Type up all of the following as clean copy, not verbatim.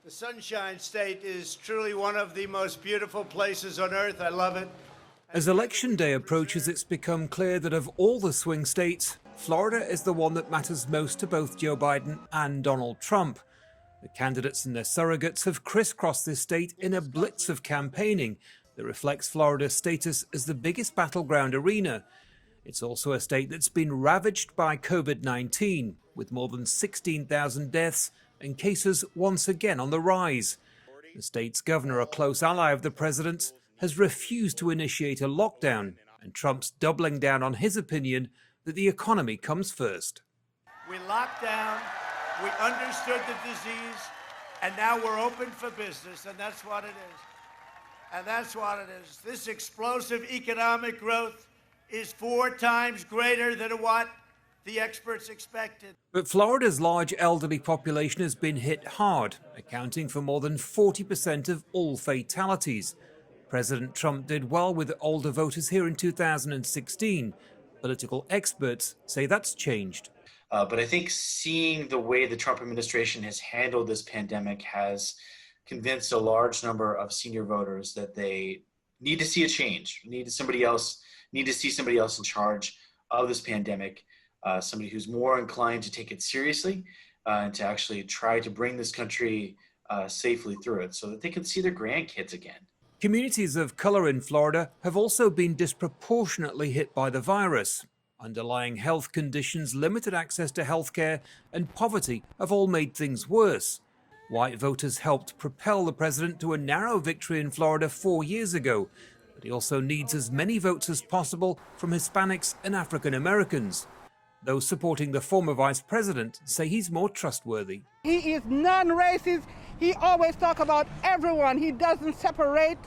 The Sunshine State is truly one of the most beautiful places on earth. I love it. As Election Day approaches, it's become clear that of all the swing states, Florida is the one that matters most to both Joe Biden and Donald Trump. The candidates and their surrogates have crisscrossed this state in a blitz of campaigning that reflects Florida's status as the biggest battleground arena. It's also a state that's been ravaged by COVID-19, with more than 16,000 deaths and cases once again on the rise. The state's governor, a close ally of the president's, has refused to initiate a lockdown, and Trump's doubling down on his opinion that the economy comes first. We locked down, we understood the disease, and now we're open for business, and that's what it is. And that's what it is. This explosive economic growth is 4 times greater than what the experts expected. But Florida's large elderly population has been hit hard, accounting for more than 40% of all fatalities. President Trump did well with older voters here in 2016. Political experts say that's changed. But I think seeing the way the Trump administration has handled this pandemic has convinced a large number of senior voters that they need to see a change, need to see somebody else in charge of this pandemic, somebody who's more inclined to take it seriously and to actually try to bring this country safely through it so that they can see their grandkids again. Communities of color in Florida have also been disproportionately hit by the virus. Underlying health conditions, limited access to health care, and poverty have all made things worse. White voters helped propel the president to a narrow victory in Florida 4 years ago, but he also needs as many votes as possible from Hispanics and African Americans. Those supporting the former vice president say he's more trustworthy. He is non-racist. He always talks about everyone. He doesn't separate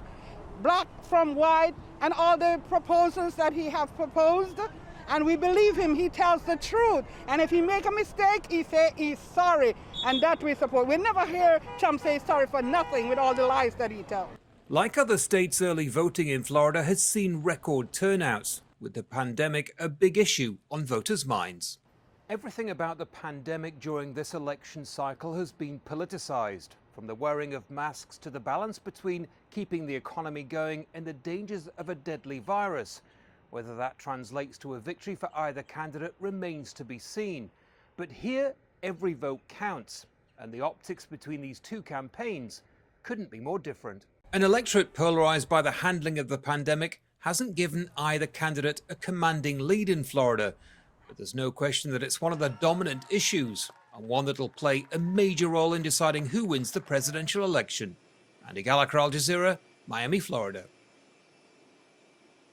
black from white and all the proposals that he has proposed. And we believe him. He tells the truth. And if he make a mistake, he say he's sorry. And that we support. We never hear Trump say sorry for nothing with all the lies that he tells. Like other states, early voting in Florida has seen record turnouts, with the pandemic a big issue on voters' minds. Everything about the pandemic during this election cycle has been politicized, from the wearing of masks to the balance between keeping the economy going and the dangers of a deadly virus. Whether that translates to a victory for either candidate remains to be seen. But here, every vote counts, and the optics between these two campaigns couldn't be more different. An electorate polarized by the handling of the pandemic hasn't given either candidate a commanding lead in Florida, but there's no question that it's one of the dominant issues, and one that'll play a major role in deciding who wins the presidential election. Andy Gallagher, Al Jazeera, Miami, Florida.